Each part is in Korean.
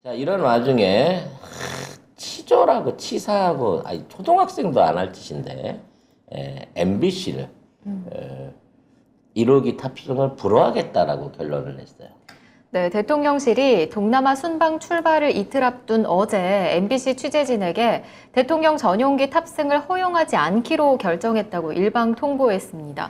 자, 이런 와중에 치졸하고 치사하고 초등학생도 안 할 짓인데 MBC를 1호기 탑승을 불허하겠다라고 결론을 냈어요. 네, 대통령실이 동남아 순방 출발을 이틀 앞둔 어제 MBC 취재진에게 대통령 전용기 탑승을 허용하지 않기로 결정했다고 일방 통보했습니다.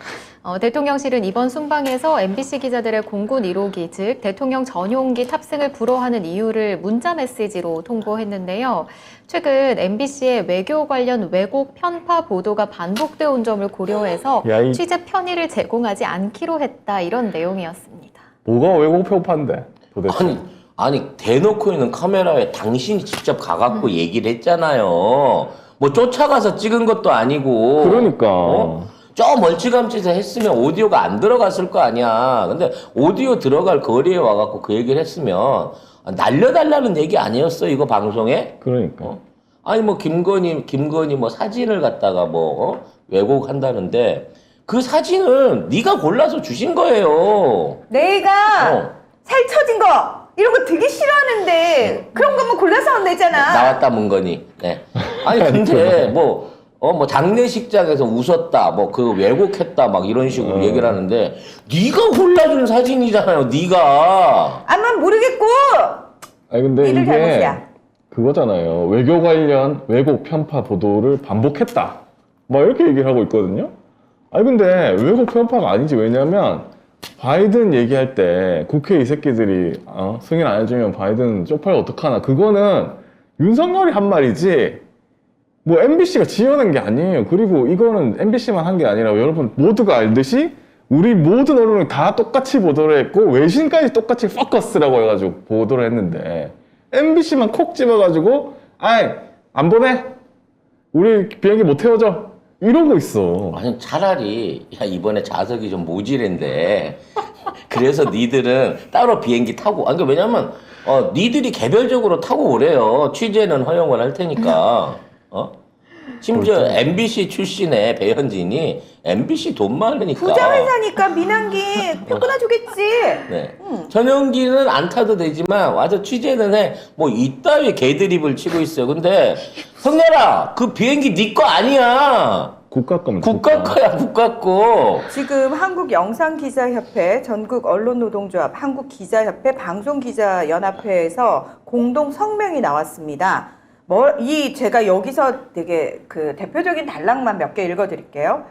대통령실은 이번 순방에서 MBC 기자들의 공군 1호기, 즉 대통령 전용기 탑승을 불허하는 이유를 문자 메시지로 통보했는데요. 최근 MBC의 외교 관련 왜곡 편파 보도가 반복되어 온 점을 고려해서 취재 편의를 제공하지 않기로 했다, 이런 내용이었습니다. 뭐가 왜곡 편파인데 도대체? 아니 대놓고 있는 카메라에 당신이 직접 가갖고 얘기를 했잖아요. 뭐 쫓아가서 찍은 것도 아니고. 그러니까. 저 멀찌감치서 했으면 오디오가 안 들어갔을 거 아니야. 근데 오디오 들어갈 거리에 와갖고 그 얘기를 했으면 날려달라는 얘기 아니었어, 이거 방송에? 그러니까. 아니 뭐 김건희 뭐 사진을 갖다가 왜곡한다는데 그 사진은 네가 골라서 주신 거예요. 내가 살처진 거 이런 거 되게 싫어하는데 그런 것만 골라서 내잖아. 나왔다 문건이. 네. 아니 근데 뭐 장례식장에서 웃었다, 그 왜곡했다 막 이런 식으로 얘기를 하는데 네가 골라준 사진이잖아요, 네가. 난 모르겠고. 아니 근데 니들 이게 잘못이야. 그거잖아요. 외교 관련 왜곡 편파 보도를 반복했다. 막 이렇게 얘기를 하고 있거든요. 아니 근데 왜곡 편파가 아니지. 왜냐면 바이든 얘기할 때 국회 이 새끼들이 승인 안 해주면 바이든 쪽팔려 어떡하나, 그거는 윤석열이 한 말이지 뭐 MBC가 지어낸 게 아니에요. 그리고 이거는 MBC만 한 게 아니라 여러분 모두가 알듯이 우리 모든 언론이 다 똑같이 보도를 했고 외신까지 똑같이 포커스라고 해가지고 보도를 했는데 MBC만 콕 집어가지고 안 보내? 우리 비행기 못 태워줘? 이러고 있어. 아니 차라리 이번에 좌석이 좀 모질인데 그래서 니들은 따로 비행기 타고, 아니 왜냐면 니들이 개별적으로 타고 오래요. 취재는 허용을 할 테니까. 심지어 그렇죠. MBC 출신의 배현진이 MBC 돈 많으니까 부자회사니까 민항기 끊어주겠지. 네. 전용기는 안 타도 되지만 와서 취재는 해. 뭐 이따위 개드립을 치고 있어요. 근데 성렬아, 그 비행기 네 거 아니야. 국가 겁니다. 국가 거야, 국가 거. 지금 한국영상기자협회, 전국언론노동조합, 한국기자협회, 방송기자연합회에서 공동 성명이 나왔습니다. 제가 여기서 되게 대표적인 단락만 몇 개 읽어드릴게요.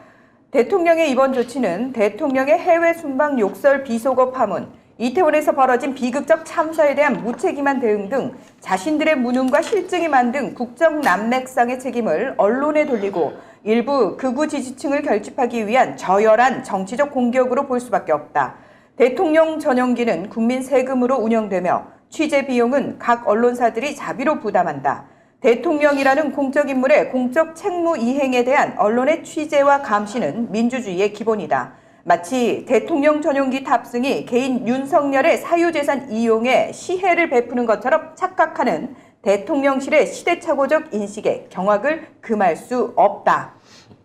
대통령의 이번 조치는 대통령의 해외 순방 욕설 비속어 파문, 이태원에서 벌어진 비극적 참사에 대한 무책임한 대응 등 자신들의 무능과 실증이 만든 국정 난맥상의 책임을 언론에 돌리고 일부 극우 지지층을 결집하기 위한 저열한 정치적 공격으로 볼 수밖에 없다. 대통령 전용기는 국민 세금으로 운영되며 취재 비용은 각 언론사들이 자비로 부담한다. 대통령이라는 공적 인물의 공적 책무 이행에 대한 언론의 취재와 감시는 민주주의의 기본이다. 마치 대통령 전용기 탑승이 개인 윤석열의 사유재산 이용에 시혜를 베푸는 것처럼 착각하는 대통령실의 시대착오적 인식에 경악을 금할 수 없다.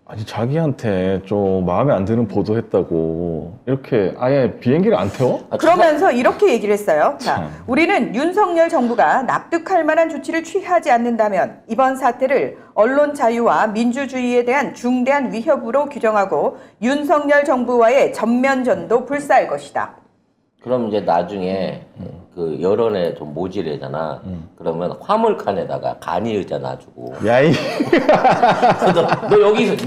아니 자기한테 좀 마음에 안 드는 보도했다고 이렇게 아예 비행기를 안 태워? 그러면서 이렇게 얘기를 했어요. 자, 우리는 윤석열 정부가 납득할 만한 조치를 취하지 않는다면 이번 사태를 언론 자유와 민주주의에 대한 중대한 위협으로 규정하고 윤석열 정부와의 전면전도 불사할 것이다. 그럼 이제 나중에 그 여론에 좀 모질해잖아. 그러면 화물칸에다가 간이 의자 놔주고. 야이.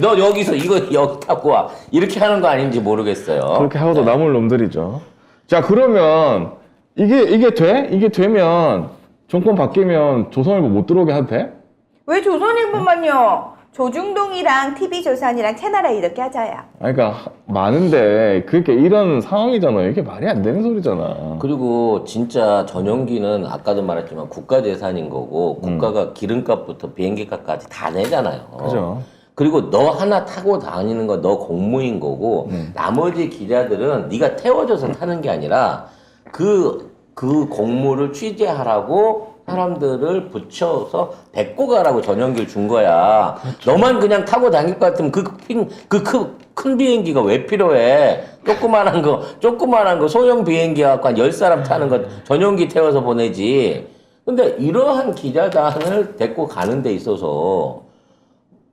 너 여기서 이거 여기 타고 와. 이렇게 하는 거 아닌지 모르겠어요. 그렇게 하고도 남을 놈들이죠. 자, 그러면 이게 돼? 이게 되면 정권 바뀌면 조선일보 못 들어오게 해도 돼? 왜 조선일보만요? 조중동이랑 TV조선이랑 채널A 이렇게 하자요. 아니, 그러니까 많은데 그게 이런 상황이잖아요. 이게 말이 안 되는 소리잖아. 그리고 진짜 전용기는 아까도 말했지만 국가재산인 거고 국가가 기름값부터 비행기값까지 다 내잖아요. 그죠. 그리고 너 하나 타고 다니는 거 너 공무인 거고 나머지 기자들은 네가 태워줘서 타는 게 아니라 그 공무를 취재하라고 사람들을 붙여서 데리고 가라고 전용기를 준 거야. 그렇죠. 너만 그냥 타고 다닐 것 같으면 큰 비행기가 왜 필요해? 조그만한 거 소형 비행기 갖고 한 10사람 타는 거 전용기 태워서 보내지. 근데 이러한 기자단을 데리고 가는 데 있어서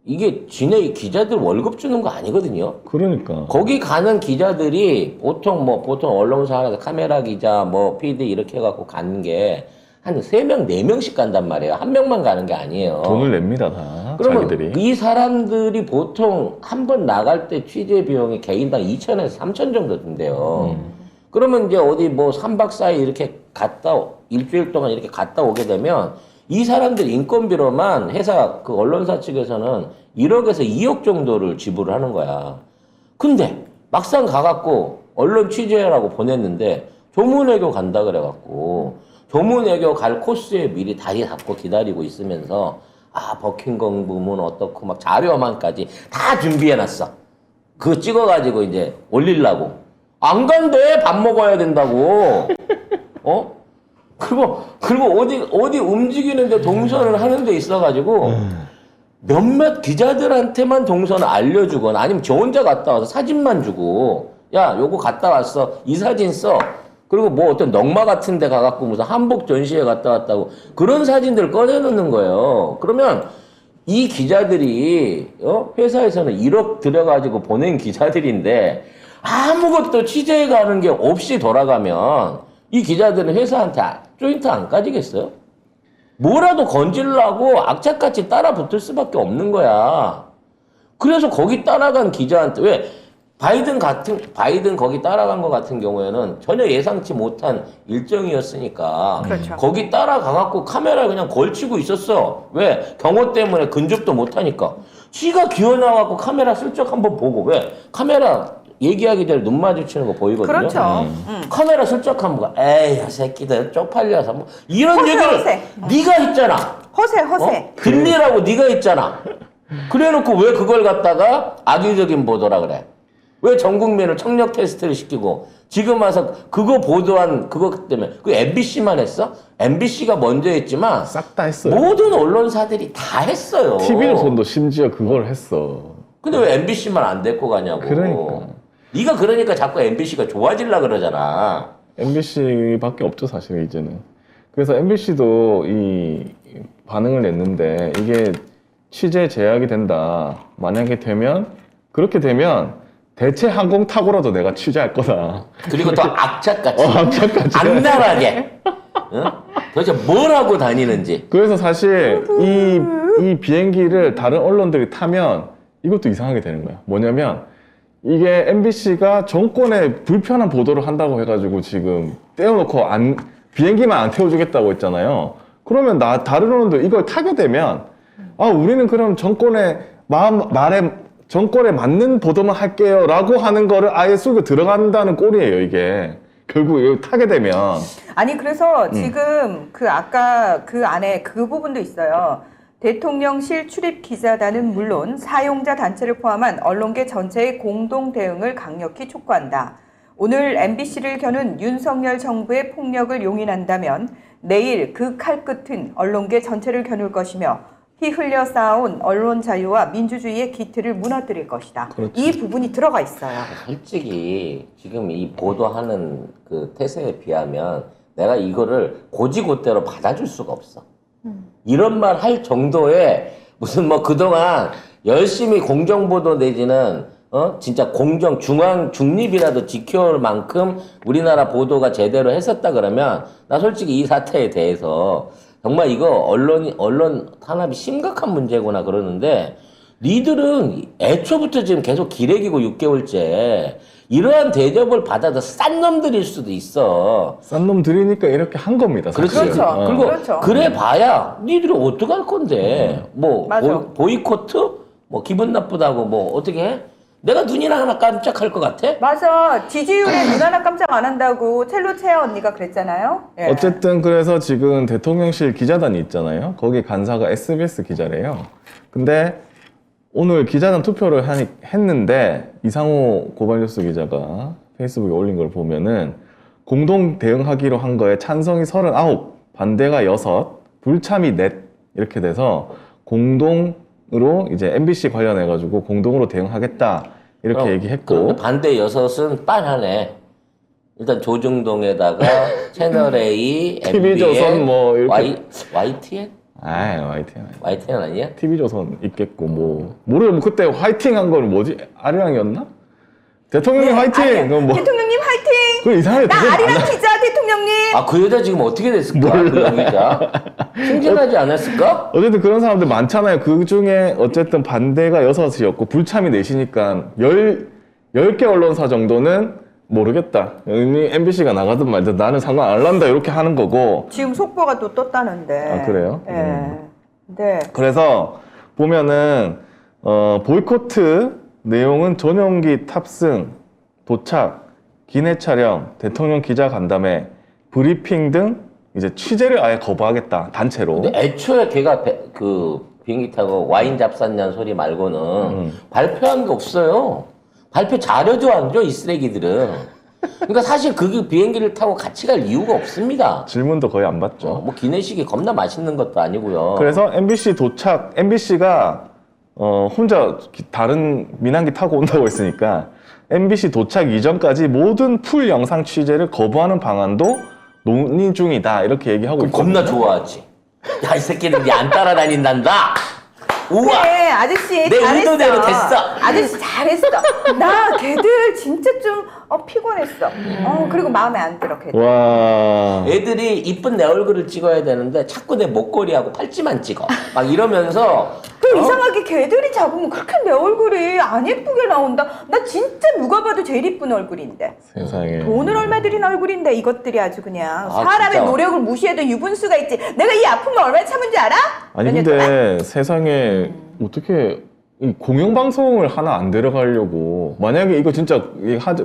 이게 지네 기자들 월급 주는 거 아니거든요. 그러니까. 거기 가는 기자들이 보통 언론사 하나에서 카메라 기자, 뭐 PD 이렇게 해갖고 가는 게 한 3명, 4명씩 간단 말이에요. 한 명만 가는 게 아니에요. 돈을 냅니다, 다. 그러면 자기들이. 이 사람들이 보통 한 번 나갈 때 취재 비용이 개인당 2천에서 3천 정도 든대요. 그러면 이제 어디 뭐 3박 4일 이렇게 일주일 동안 이렇게 갔다 오게 되면 이 사람들 인건비로만 회사 그 언론사 측에서는 1억에서 2억 정도를 지불을 하는 거야. 근데 막상 가갖고 언론 취재하라고 보냈는데 조문외교 간다 그래갖고 조문외교 갈 코스에 미리 다리 잡고 기다리고 있으면서 버킹엄 부문 어떻고 막 자료만까지 다 준비해놨어. 그거 찍어가지고 이제 올리려고. 안 간대. 밥 먹어야 된다고. 그리고 어디 움직이는데 동선을 하는 데 있어가지고 몇몇 기자들한테만 동선을 알려주거나 아니면 저 혼자 갔다 와서 사진만 주고 야, 요거 갔다 왔어. 이 사진 써. 그리고 뭐 어떤 넉마 같은 데 가갖고 무슨 한복 전시회 갔다 왔다고 그런 사진들 꺼내놓는 거예요. 그러면 이 기자들이 회사에서는 1억 들여가지고 보낸 기자들인데 아무것도 취재해 가는 게 없이 돌아가면 이 기자들은 회사한테 조인트 안 까지겠어요? 뭐라도 건질라고 악착같이 따라 붙을 수밖에 없는 거야. 그래서 거기 따라간 기자한테 왜 바이든 거기 따라간 것 같은 경우에는 전혀 예상치 못한 일정이었으니까 그렇죠. 거기 따라가갖고 카메라 그냥 걸치고 있었어. 왜? 경호 때문에 근접도 못하니까. 지가 기어나와갖고 카메라 슬쩍 한번 보고 왜? 카메라 얘기하기 전에 눈 마주치는 거 보이거든요. 그렇죠. 카메라 슬쩍 한번 보고 에이 야 새끼들 쪽팔려서 뭐 이런 허세, 얘기를 허세. 네가 했잖아. 허세. 들리라고 네가 했잖아. 그래놓고 왜 그걸 갖다가 악의적인 보도라 그래? 왜 전 국민을 청력 테스트를 시키고 지금 와서 그거 보도한 그것 때문에 그 MBC만 했어? MBC가 먼저 했지만 싹 다 했어요. 모든 언론사들이 다 했어요. TV조선도 심지어 그걸 했어. 근데 왜 MBC만 안 데리고 가냐고. 그러니까. 네가 그러니까 자꾸 MBC가 좋아지려 그러잖아. MBC밖에 없죠, 사실 이제는. 그래서 MBC도 이 반응을 냈는데 이게 취재 제약이 된다. 만약에 그렇게 되면 대체 항공 타고라도 내가 취재할 거다. 그리고 더 악착같이. 악착같이. 악랄하게. 응? 도대체 뭘 하고 다니는지. 그래서 사실 이 비행기를 다른 언론들이 타면 이것도 이상하게 되는 거야. 뭐냐면 이게 MBC가 정권에 불편한 보도를 한다고 해가지고 지금 떼어놓고 비행기만 안 태워주겠다고 했잖아요. 그러면 다른 언론들 이걸 타게 되면 우리는 그럼 정권에 맞는 보도만 할게요 라고 하는 거를 아예 쑥 들어간다는 꼴이에요, 이게. 결국 이거 타게 되면. 아니 그래서 지금 아까 그 안에 그 부분도 있어요. 대통령실 출입 기자단은 물론 사용자 단체를 포함한 언론계 전체의 공동 대응을 강력히 촉구한다. 오늘 MBC를 겨눈 윤석열 정부의 폭력을 용인한다면 내일 그 칼끝은 언론계 전체를 겨눌 것이며 피 흘려 쌓아온 언론 자유와 민주주의의 기틀을 무너뜨릴 것이다. 그렇죠. 이 부분이 들어가 있어요. 솔직히 지금 이 보도하는 그 태세에 비하면 내가 이거를 고지고대로 받아줄 수가 없어. 이런 말 할 정도의 무슨 뭐 그동안 열심히 공정보도 내지는 진짜 중립이라도 지켜올 만큼 우리나라 보도가 제대로 했었다 그러면 나 솔직히 이 사태에 대해서 정말 이거 언론 탄압이 심각한 문제구나 그러는데 니들은 애초부터 지금 계속 기레기고 6개월째 이러한 대접을 받아서 싼 놈들일 수도 있어. 싼 놈 들이니까 이렇게 한 겁니다. 그렇지. 사실은. 그렇죠. 그리고 그렇죠. 그래 봐야 니들이 어떡할 건데. 뭐 맞아. 보이코트? 뭐 기분 나쁘다고 뭐 어떻게 해? 내가 눈이나 하나 깜짝할 것 같아? 맞아. 지지율에 눈 하나 깜짝 안 한다고 첼로 채아 언니가 그랬잖아요. 예. 어쨌든 그래서 지금 대통령실 기자단이 있잖아요. 거기 간사가 SBS 기자래요. 근데 오늘 기자단 투표를 했는데 이상호 고발뉴스 기자가 페이스북에 올린 걸 보면은 공동 대응하기로 한 거에 찬성이 39, 반대가 6, 불참이 4 이렇게 돼서 공동으로 이제 MBC 관련해가지고 공동으로 대응하겠다 이렇게 얘기했고 반대 6은 빤하네. 일단 조중동에다가 채널 A, TV조선 뭐 이렇게. YTN? 아이, YTN. YTN 아니야? TV조선 있겠고, 뭐. 모르겠어. 뭐 그때 화이팅 한 거는 뭐지? 아리랑이었나? 대통령님 화이팅! 아니요. 그럼 뭐. 대통령님 화이팅! 그 이상하게 나 되게 아리랑 많아. 기자 대통령님! 아, 그 여자 지금 어떻게 됐을까? 그 여자 승진하지 않았을까? 어쨌든 그런 사람들 많잖아요. 그 중에 어쨌든 반대가 6이었고, 불참이 4시니까 10개 언론사 정도는 모르겠다. 이미 MBC가 나가든 말든 나는 상관 안 한다. 이렇게 하는 거고. 지금 속보가 또 떴다는데. 아, 그래요? 예. 네. 그래서 보면은, 보이코트 내용은 전용기 탑승, 도착, 기내 촬영, 대통령 기자 간담회, 브리핑 등 이제 취재를 아예 거부하겠다. 단체로. 근데 애초에 걔가 그 비행기 타고 와인 잡쌌냐는 소리 말고는 발표한 게 없어요. 발표 자료도 안 줘, 이 쓰레기들은. 그러니까 사실 그 비행기를 타고 같이 갈 이유가 없습니다. 질문도 거의 안 받죠. 뭐 기내식이 겁나 맛있는 것도 아니고요. 그래서 MBC 도착, MBC가 혼자 다른 민항기 타고 온다고 했으니까 MBC 도착 이전까지 모든 풀 영상 취재를 거부하는 방안도 논의 중이다. 이렇게 얘기하고 있거든요. 겁나 좋아하지. 야, 이 새끼들 니 안 따라다닌단다. 우와. 그래, 아저씨 내 잘했어. 의도대로 됐어. 아저씨 잘했어. 나 걔들 진짜 좀 피곤했어. 그리고 마음에 안 들어 걔들. 와. 애들이 이쁜 내 얼굴을 찍어야 되는데 자꾸 내 목걸이하고 팔찌만 찍어. 막 이러면서 그 이상하게 걔들이 잡으면 그렇게 내 얼굴이 안 예쁘게 나온다. 나 진짜 누가 봐도 제일 이쁜 얼굴인데. 세상에. 돈을 얼마 들인 얼굴인데 이것들이 아주 그냥 아, 사람의 진짜. 노력을 무시해도 유분수가 있지. 내가 이 아픔을 얼마나 참은지 알아? 아니 몇 년 동안? 근데 세상에 어떻게 이 공영방송을 하나 안 데려가려고 만약에 이거 진짜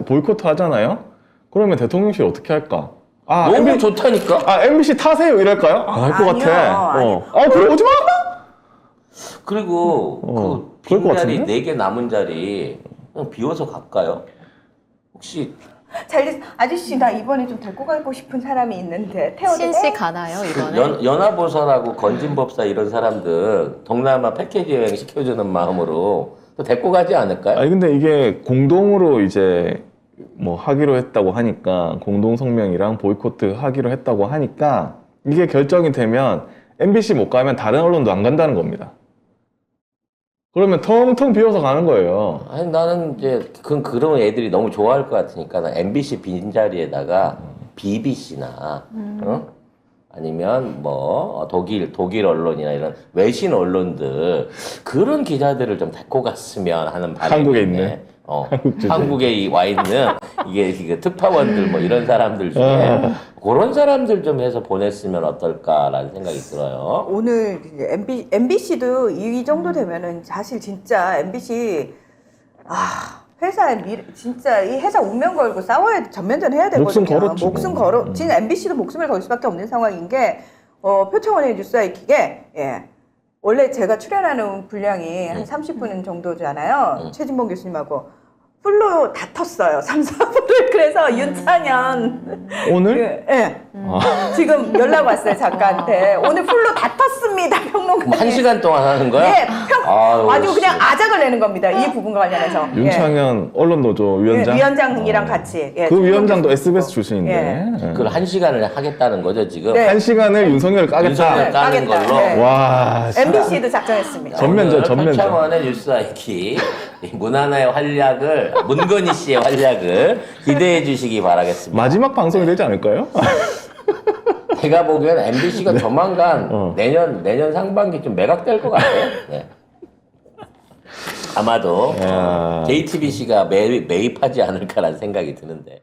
보이콧 하잖아요? 그러면 대통령실 어떻게 할까? 아, 너무 좋다니까. 아 MBC 타세요 이럴까요? 안 할 것 아니요, 같아. 아니요. 그래 오지 마. 그리고 그 그럴 것 빈 자리 같은데? 4개 남은 자리 그냥 비워서 갈까요? 혹시 잘 됐어. 아저씨 나 이번에 좀 데리고 가고 싶은 사람이 있는데 태워도 신씨 돼? 가나요, 이번에? 연합오선하고 건진법사 이런 사람들 동남아 패키지 여행 시켜주는 마음으로 또 데리고 가지 않을까요? 아니 근데 이게 공동으로 이제 뭐 하기로 했다고 하니까 공동 성명이랑 보이콧 하기로 했다고 하니까 이게 결정이 되면 MBC 못 가면 다른 언론도 안 간다는 겁니다. 그러면 텅텅 비워서 가는 거예요. 아니 나는 이제 그런 애들이 너무 좋아할 것 같으니까 난 MBC 빈자리에다가 BBC나 아니면 뭐 독일 언론이나 이런 외신 언론들 그런 기자들을 좀 데리고 갔으면 하는 바람이 한국에 있네. 있네. 한국에 와 있는 이게 특파원들 뭐 이런 사람들 중에 그런 사람들 좀 해서 보냈으면 어떨까라는 생각이 들어요. 오늘 MBC도 이 정도 되면은 사실 진짜 MBC 회사의 진짜 이 회사 운명 걸고 싸워야 전면전 해야 되거든요. 목숨 걸었지 목숨 뭐. 걸어. 지금 MBC도 목숨을 걸 수밖에 없는 상황인 게 표창원의 뉴스아이킥에 원래 제가 출연하는 분량이 한 30분 정도잖아요. 최진봉 교수님하고 풀로 다 텄어요. 3, 4부를. 그래서 윤창현 오늘? 지금 연락 왔어요 작가한테. 오늘 풀로 다 텄습니다. 평론가님. 1시간 동안 하는 거야? 예, 아유, 아주 그냥 씨. 아작을 내는 겁니다. 이 부분과 관련해서. 윤창현 언론노조 위원장. 위원장이랑 같이. 예, 그 위원장도 최진봉 SBS 교수님도. 출신인데. 예. 그걸 1시간을 하겠다는 거죠 지금. 네. 한 시간을 윤석열을 까겠다. 윤석열 까는 까겠다. 걸로. 네. 와. 진짜. MBC도 작정했습니다. 전면전, 전면전. 표창원의 뉴스아이키 문하나의 활약을 문건희 씨의 활약을 기대해 주시기 바라겠습니다. 마지막 방송이 되지 않을까요? 제가 보기엔 MBC가 네. 조만간 내년 상반기 좀 매각될 것 같아요. 네. 아마도 야. JTBC가 매입하지 않을까라는 생각이 드는데.